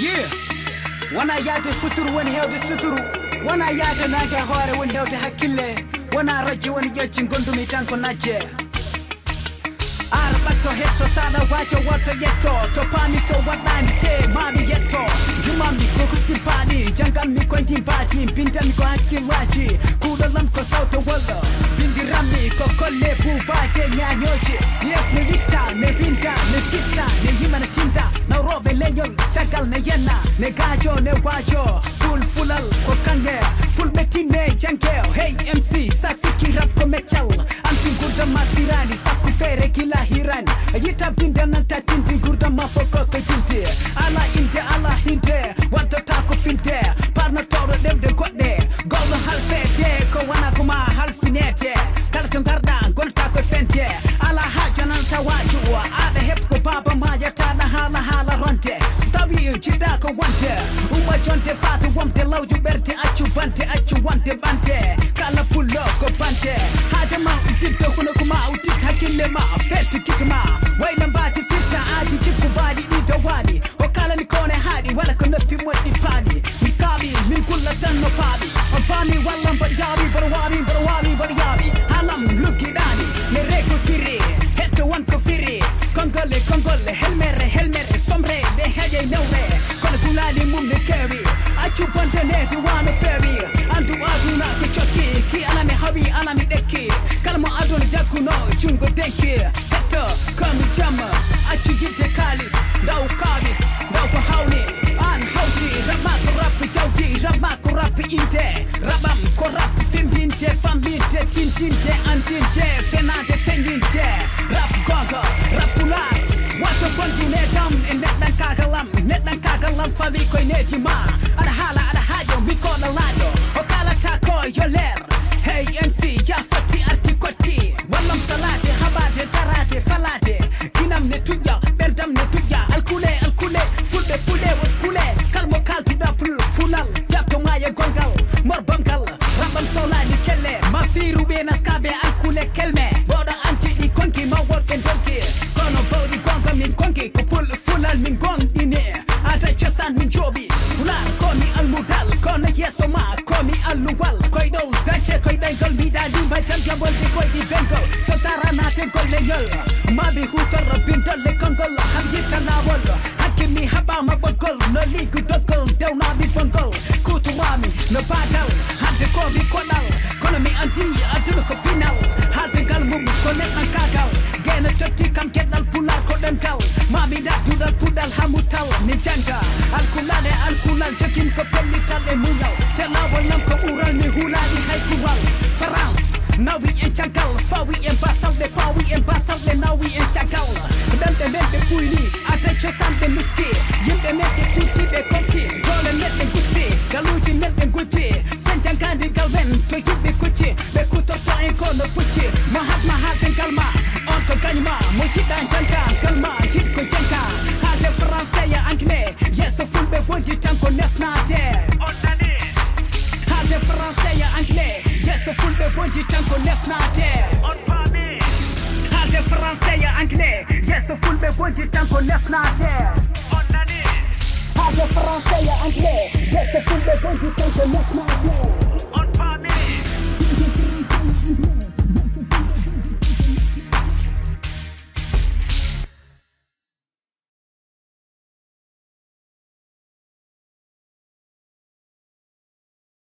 Yeah. Wana yaade futuru woni hewde suturu. Wana yaade naage hoore woni hewde hakkille. Wana rojji woni ƴecci gondumi tan ko najje. Ara batto hetto sada wajo watto yetto. To pani to waɗani te mami yetto. Jumami ko kuttipani jangammi ko ndimbati bindami ko hakkillaji. Kuɗolam ko sawto walla bindirammi ko kolle buubaje ñañoje. Yefmi witta ne binda ne sitta ne yimana tinda. Nawroɓe leñol sagal ne yenna ne gajo ne wajo. Fulal ko kange fulɓe tinne jange. Hey MC sa sikki rap ko meccal. Anti gurdama sirani sakku feere kila hirani. Yita binda nanta tindi gurdama foko ko jinte. Ala inde ala hinde waddata ko finde. Parna tawɗo ɗemde goɗɗe gowno halfete ko wana koma halfinete. Kala to garɗa gonta ko fente. Ala haja nanta waju aɗa heɓ ko baba ma yettaɗa haala ronte. So tawi jiɗɗa ko wonte umma jonte fatu wonte lawju ɓerde accu wonte bante. Kala pullo ko bante haja ma uddidde hono ko ma uddid hakkille ma ferti kitma wayna mbati fitta aji cikku baɗi ɗi dowani o kalani kone haaɗi wala ko noppi moɗɗi paani min kaaɓi min kulla tan no paaɓi on paami walla mbaɗa yaaɓi mbaɗa yaaɓi haalam luggiɗani ne rekotiri hetto wonko firi kongolle helmere somrede heƴe newre kono gulali mum ne kewi accu bonde nede wano fewi andu aduna ko cokki ki alami hawi alami ɗekki kala mo aduna jakkuno jungo denki hetto komi jamma accu jidde kalis daw kabis daw ko hawni an hawti rabma ko rappi jawdi rabma ko rappi inde rabam ko rappi fimbinde fambinde tintinde andinde fenade feñinde rap gonga rap pular wato fontine dam e neɗɗan kagalam fawi koye neji ma aɗa haala aɗa haajo mi koɗo laaƴo o kalata ko yo leer. Hey MC ya fatti arti kotti wallam salade haɓade darade falade ginam ne tuƴƴa ɓerdam ne tuƴƴa alkule fulɓe puule wot kule kalmo kaltuɗa pul fulal jabto maya gongal mor bongal rambam sowlani kelle ma firuɓe naskaɓe alkule kelme boɗo anti ɗi konki ma wonɓe donki kono bawɗi gonga min konki ko pul fulal min gonɗine ata cosan min jooɓi fular komi almudal kono yesso ma komi alluwal koye ɗow dance koye ɗaygol mbiɗa limba jam jabolde koyɗi bengol so taranate golle yol maɓe hutorro bindolle konngol ham yitta lawol hakkimi haɓama ɓoggol no liggu doggol dewnaɓi bongol kutumami no badal hande komi koɗal kono mi andi aduna ko pinal haalde ngal mum ko neɗɗan kagal guena totti kam geɗɗal pular ko ɗemgal mami ɗaɗuɗal puɗɗal hamutal mi janga alkulal jogin ko pellital e muñal te lawol nam ko ɓural mi huulaɗi hay kuwal France nawi en caggal fawi en basalɗe pawi en basalɗe nawi en caggal ɗemɗe men ɓe ɓuyni ata cosanɓe lusti yimɓe men ɓe kutiɓe konki dole neɗɗe gusti galuji men ɓe gujji sen jangadi gal men to yimɓe kucci ɓe kutorto en kono pucci mo hatma haalde ngal ma on ko gañma mo jiɗɗa janga ngal ma jiɗ ko janga haalde français ya anglais yesso fulɓe wondi tan ko nefnade on nani haalde français ya anglais yesso fulɓe wondi tan ko nefnade on paami haalde français ya anglais yesso fulɓe wondi tan ko nefnade on nani haalde français ya anglais yesso fulɓe wondi tan ko nefnade